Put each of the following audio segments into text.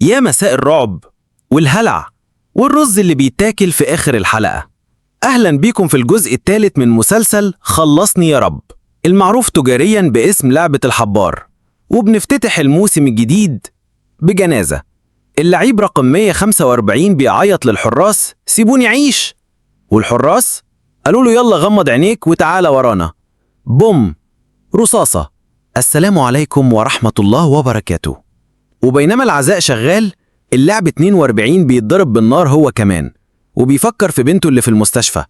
يا مساء الرعب والهلع والرز اللي بيتاكل في آخر الحلقة. أهلا بيكم في الجزء الثالث من مسلسل خلصني يا رب، المعروف تجاريا باسم لعبة الحبار. وبنفتتح الموسم الجديد بجنازة. اللعيب رقم 145 بيعيط للحراس سيبوني عيش، والحراس قالوا له يلا غمض عينيك وتعالى ورانا. بوم، رصاصة. السلام عليكم ورحمة الله وبركاته. وبينما العزاء شغال، اللاعب 42 بيتضرب بالنار هو كمان، وبيفكر في بنته اللي في المستشفى،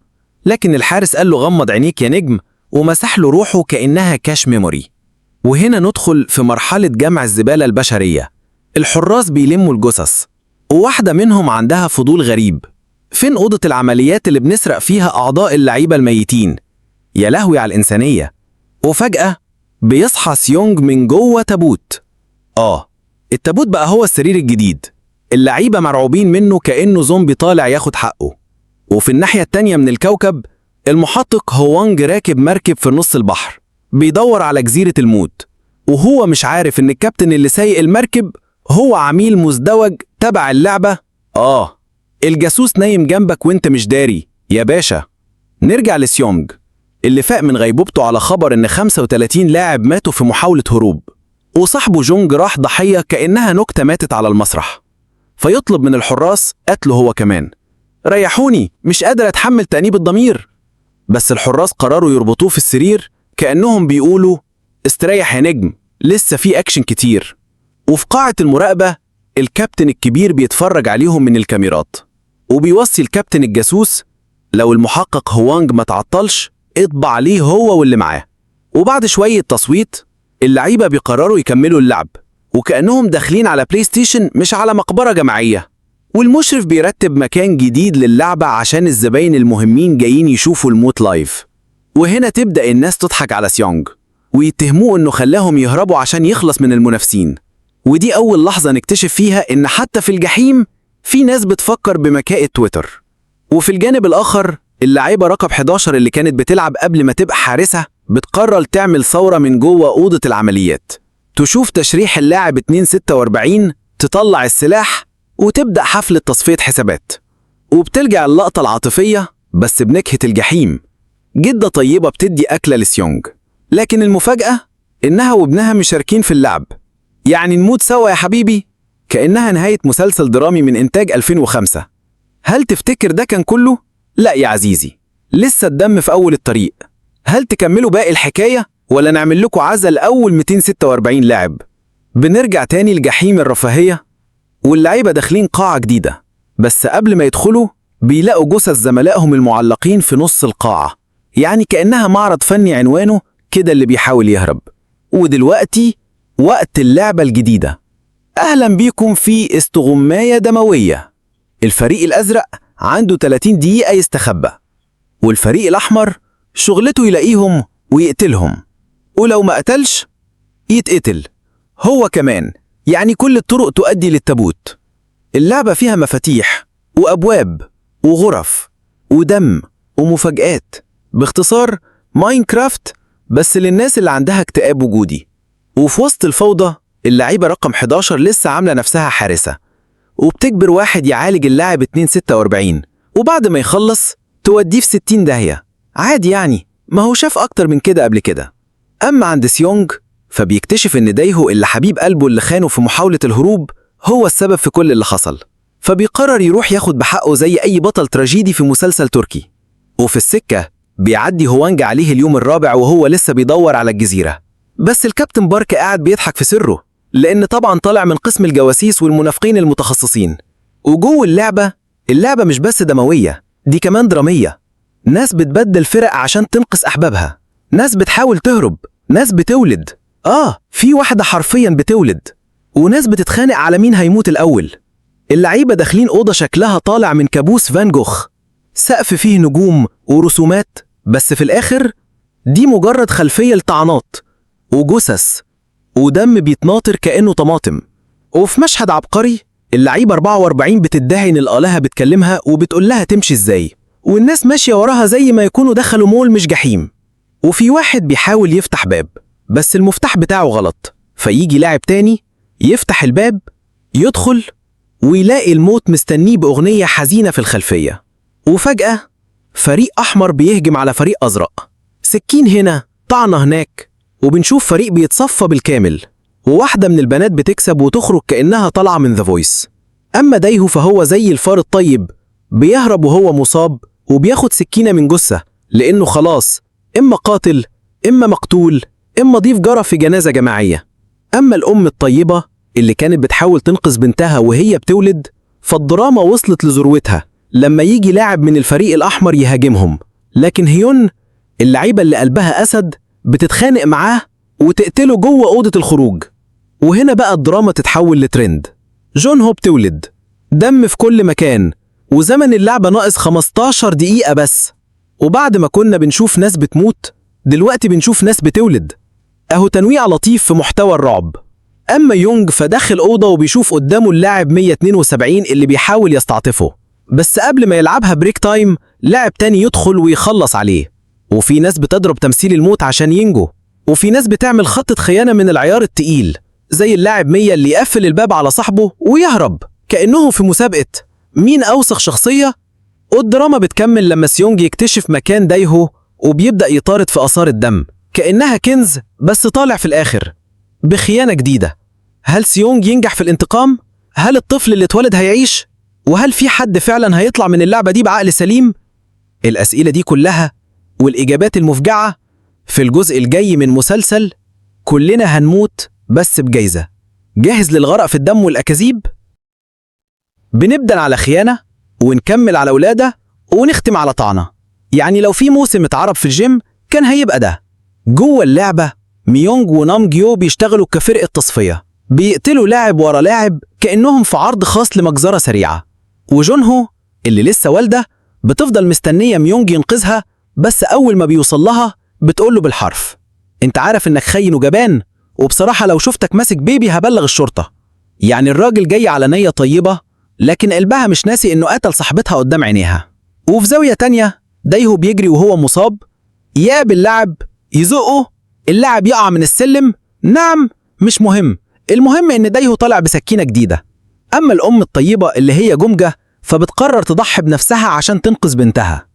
لكن الحارس قال له غمض عينيك يا نجم ومسح له روحه كأنها كاش ميموري. وهنا ندخل في مرحلة جمع الزبالة البشرية. الحراس بيلموا الجثث، وواحدة منهم عندها فضول غريب: فين أوضة العمليات اللي بنسرق فيها أعضاء اللعيبة الميتين؟ يا لهوي على الإنسانية. وفجأة بيصحى سيونج من جوه تابوت. التابوت بقى هو السرير الجديد. اللعيبة مرعوبين منه كأنه زومبي طالع ياخد حقه. وفي الناحية التانية من الكوكب، المحقق هوانج راكب مركب في نص البحر بيدور على جزيرة الموت، وهو مش عارف إن الكابتن اللي سايق المركب هو عميل مزدوج تبع اللعبة. الجاسوس نايم جنبك وانت مش داري يا باشا. نرجع لسيونج اللي فاق من غيبوبته على خبر إن 35 لاعب ماتوا في محاولة هروب، وصاحبه جونج راح ضحية كأنها نكتة ماتت على المسرح، فيطلب من الحراس قتله هو كمان. ريحوني، مش قادر أتحمل تأنيب الضمير. بس الحراس قرروا يربطوه في السرير كأنهم بيقولوا استريح يا نجم، لسه في أكشن كتير. وفي قاعة المراقبة، الكابتن الكبير بيتفرج عليهم من الكاميرات، وبيوصي الكابتن الجاسوس لو المحقق هوانج ما تعطلش اطبع عليه هو واللي معاه. وبعد شوية تصويت، اللعيبة بيقرروا يكملوا اللعب، وكأنهم داخلين على بلاي ستيشن مش على مقبرة جماعية. والمشرف بيرتب مكان جديد للعبة عشان الزباين المهمين جايين يشوفوا الموت لايف. وهنا تبدأ الناس تضحك على سيونج ويتهموه انه خلاهم يهربوا عشان يخلص من المنافسين. ودي أول لحظة نكتشف فيها إن حتى في الجحيم في ناس بتفكر بمكائد تويتر. وفي الجانب الآخر، اللعيبة رقم 11 اللي كانت بتلعب قبل ما تبقى حارسة بتقرر تعمل ثورة من جوه أوضة العمليات. تشوف تشريح اللاعب 246، تطلع السلاح وتبدأ حفلة تصفية حسابات. وبتلجأ اللقطة العاطفية بس بنكهة الجحيم. جدة طيبة بتدي أكلة لسيونج، لكن المفاجأة إنها وابنها مشاركين في اللعب. يعني نموت سوا يا حبيبي، كأنها نهاية مسلسل درامي من إنتاج 2005. هل تفتكر ده كان كله؟ لا يا عزيزي، لسه الدم في أول الطريق. هل تكملوا باقي الحكاية ولا نعمل لكم عزل أول 246 لاعب؟ بنرجع تاني لجحيم الرفاهية، واللعيبة داخلين قاعة جديدة، بس قبل ما يدخلوا بيلاقوا جثث زملائهم المعلقين في نص القاعة، يعني كأنها معرض فني عنوانه كده اللي بيحاول يهرب. ودلوقتي وقت اللعبة الجديدة. أهلا بيكم في استغماية دموية. الفريق الأزرق عنده 30 دقيقة يستخبى، والفريق الأحمر شغلته يلاقيهم ويقتلهم، ولو ما قتلش يتقتل هو كمان. يعني كل الطرق تؤدي للتابوت. اللعبة فيها مفاتيح وأبواب وغرف ودم ومفاجآت. باختصار ماينكرافت بس للناس اللي عندها اكتئاب وجودي. وفي وسط الفوضى، اللعيبة رقم 11 لسه عاملة نفسها حارسة، وبتجبر واحد يعالج اللاعب 246، وبعد ما يخلص توديه في 60 داهية. عادي يعني، ما هو شاف أكتر من كده قبل كده. أما عند سيونج فبيكتشف إن دايهو اللي حبيب قلبه اللي خانه في محاولة الهروب هو السبب في كل اللي حصل، فبيقرر يروح ياخد بحقه زي أي بطل تراجيدي في مسلسل تركي. وفي السكة بيعدي هوانج عليه اليوم الرابع وهو لسه بيدور على الجزيرة، بس الكابتن بارك قاعد بيضحك في سره، لأن طبعا طالع من قسم الجواسيس والمنافقين المتخصصين. وجوه اللعبة مش بس دموية، دي كمان درامية. ناس بتبدل فرق عشان تنقذ أحبابها، ناس بتحاول تهرب، ناس بتولد. في واحدة حرفيا بتولد، وناس بتتخانق على مين هيموت الأول. اللعيبة داخلين أوضة شكلها طالع من كابوس فان جوخ، سقف فيه نجوم ورسومات، بس في الآخر دي مجرد خلفية لطعنات وجثث ودم بيتناطر كأنه طماطم. وفي مشهد عبقري، اللعيبة 44 بتدعي إن الآلهة بتكلمها وبتقول لها تمشي إزاي، والناس ماشية وراها زي ما يكونوا دخلوا مول مش جحيم. وفي واحد بيحاول يفتح باب بس المفتاح بتاعه غلط، فيجي لاعب تاني يفتح الباب، يدخل ويلاقي الموت مستنيه بأغنية حزينة في الخلفية. وفجأة فريق أحمر بيهجم على فريق أزرق، سكين هنا طعنة هناك، وبنشوف فريق بيتصفى بالكامل، وواحدة من البنات بتكسب وتخرج كأنها طالعة من ذا فويس. أما دايهو فهو زي الفار الطيب، بيهرب وهو مصاب وبياخد سكينة من جثة، لأنه خلاص إما قاتل إما مقتول إما ضيف جرى في جنازة جماعية. أما الأم الطيبة اللي كانت بتحاول تنقذ بنتها وهي بتولد، فالدراما وصلت لذروتها لما يجي لاعب من الفريق الأحمر يهاجمهم، لكن هيون اللعيبة اللي قلبها أسد بتتخانق معاه وتقتله جوه أوضة الخروج. وهنا بقى الدراما تتحول لترند. جون هو بتولد، دم في كل مكان، وزمن اللعبة ناقص 15 دقيقة بس. وبعد ما كنا بنشوف ناس بتموت، دلوقتي بنشوف ناس بتولد. أهو تنويع لطيف في محتوى الرعب. أما يونج فداخل أوضة وبيشوف قدامه اللاعب 172 اللي بيحاول يستعطفه، بس قبل ما يلعبها بريك تايم لاعب تاني يدخل ويخلص عليه. وفي ناس بتضرب تمثيل الموت عشان ينجو، وفي ناس بتعمل خطة خيانة من العيار التقيل زي اللاعب 100 اللي يقفل الباب على صاحبه ويهرب كأنهم في مسابقة مين أوسخ شخصية. والدراما بتكمل لما سيونج يكتشف مكان دايهو وبيبدأ يطارد في آثار الدم كأنها كنز، بس طالع في الآخر بخيانة جديدة. هل سيونج ينجح في الانتقام؟ هل الطفل اللي اتولد هيعيش؟ وهل في حد فعلا هيطلع من اللعبة دي بعقل سليم؟ الأسئلة دي كلها والإجابات المفجعة في الجزء الجاي من مسلسل كلنا هنموت بس بجايزة. جاهز للغرق في الدم والأكاذيب؟ بنبدأ على خيانة ونكمل على ولادة ونختم على طعنة. يعني لو في موسم اتعرب في الجيم كان هيبقى ده. جوه اللعبة ميونج ونام جيو بيشتغلوا كفرقة تصفية، بيقتلوا لاعب ورا لاعب كأنهم في عرض خاص لمجزرة سريعة. وجونهو اللي لسه والدة بتفضل مستنية ميونج ينقذها، بس أول ما بيوصل لها بتقوله بالحرف انت عارف انك خاين وجبان، وبصراحة لو شفتك ماسك بيبي هبلغ الشرطة. يعني الراجل جاي على نية طيبة، لكن قلبها مش ناسي انه قتل صاحبتها قدام عينيها. وفي زاوية تانية دايهو بيجري وهو مصاب، يقابل لاعب يزقه، اللاعب يقع من السلم. نعم مش مهم، المهم ان دايهو طالع بسكينة جديدة. اما الام الطيبة اللي هي جمجة فبتقرر تضحي بنفسها عشان تنقذ بنتها.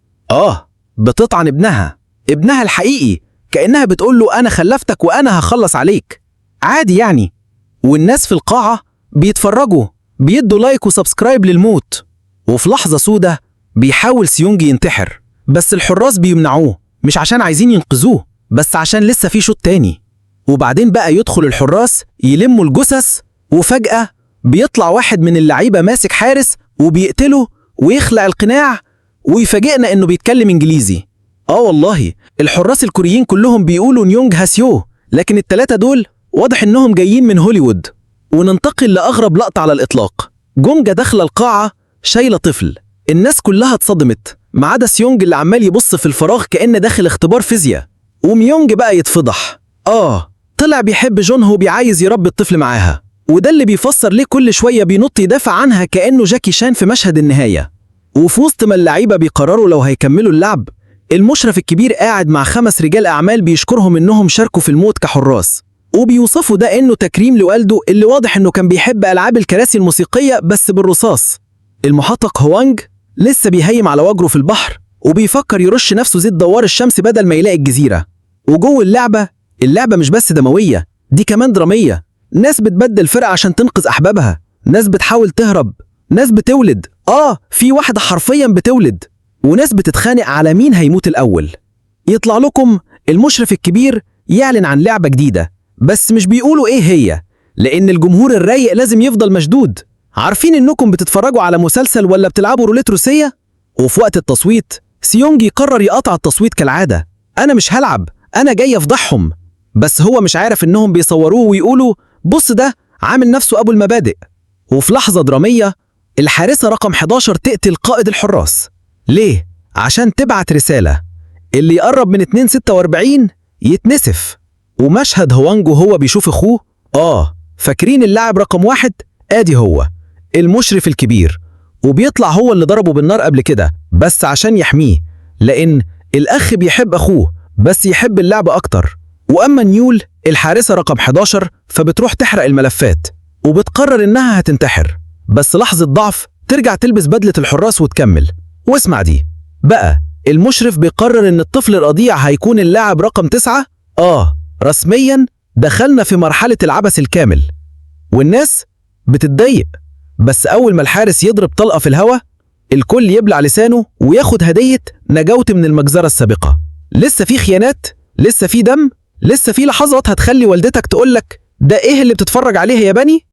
بتطعن ابنها الحقيقي كأنها بتقول له انا خلفتك وانا هخلص عليك عادي يعني. والناس في القاعة بيتفرجوا بيدوا لايك وسبسكرايب للموت. وفي لحظة سودة بيحاول سيونج ينتحر، بس الحراس بيمنعوه، مش عشان عايزين ينقذوه بس عشان لسه في شوط تاني. وبعدين بقى يدخل الحراس يلموا الجثث، وفجأة بيطلع واحد من اللعيبة ماسك حارس وبيقتله ويخلع القناع، ويفاجئنا انه بيتكلم انجليزي. والله الحراس الكوريين كلهم بيقولوا نيونج هاسيو، لكن التلاتة دول واضح انهم جايين من هوليوود. وننتقل لأغرب لقطة على الإطلاق. جونجا داخلة القاعة شايلة طفل، الناس كلها اتصدمت ما عدا سيونج اللي عمال يبص في الفراغ كأنه داخل اختبار فيزياء. وميونج بقى يتفضح، طلع بيحب جونهو وبيعايز يربي الطفل معاها، وده اللي بيفسر ليه كل شوية بينط يدافع عنها كأنه جاكي شان في مشهد النهاية. وفي وسط ما اللعيبة بيقرروا لو هيكملوا اللعب، المشرف الكبير قاعد مع 5 رجال أعمال بيشكرهم إنهم شاركوا في الموت كحراس، وبيوصفوا ده إنه تكريم لوالده اللي واضح إنه كان بيحب ألعاب الكراسي الموسيقية بس بالرصاص. المحقق هوانج لسه بيهيم على وجره في البحر وبيفكر يرش نفسه زيت دوار الشمس بدل ما يلاقي الجزيرة. وجوه اللعبة مش بس دموية، دي كمان درامية. ناس بتبدل فرقة عشان تنقذ أحبابها، ناس بتحاول تهرب، ناس بتولد، في واحدة حرفيا بتولد، وناس بتتخانق على مين هيموت الأول. يطلع لكم المشرف الكبير يعلن عن لعبة جديدة، بس مش بيقولوا إيه هي، لأن الجمهور الرايق لازم يفضل مشدود. عارفين إنكم بتتفرجوا على مسلسل ولا بتلعبوا روليت روسية؟ وفي وقت التصويت سيونج يقرر يقطع التصويت كالعادة. أنا مش هلعب، أنا جاي أفضحهم. بس هو مش عارف إنهم بيصوروه ويقولوا بص ده عامل نفسه أبو المبادئ. وفي لحظة درامية الحارسة رقم 11 تقتل قائد الحراس. ليه؟ عشان تبعت رسالة اللي يقرب من 246 يتنسف. ومشهد هوانج وهو بيشوف أخوه، فاكرين اللاعب رقم 1؟ آدي هو المشرف الكبير، وبيطلع هو اللي ضربه بالنار قبل كده بس عشان يحميه، لأن الأخ بيحب أخوه بس يحب اللعبة أكتر. وأما نيول الحارسة رقم 11 فبتروح تحرق الملفات وبتقرر إنها هتنتحر، بس لحظة ضعف ترجع تلبس بدلة الحراس وتكمل. واسمع دي بقى، المشرف بيقرر إن الطفل الرضيع هيكون اللاعب رقم 9. رسميا دخلنا في مرحلة العبث الكامل، والناس بتتضايق. بس أول ما الحارس يضرب طلقة في الهوا، الكل يبلع لسانه وياخد هدية نجوت من المجزرة السابقة. لسه في خيانات، لسه في دم، لسه في لحظات هتخلي والدتك تقولك ده إيه اللي بتتفرج عليه يا بني؟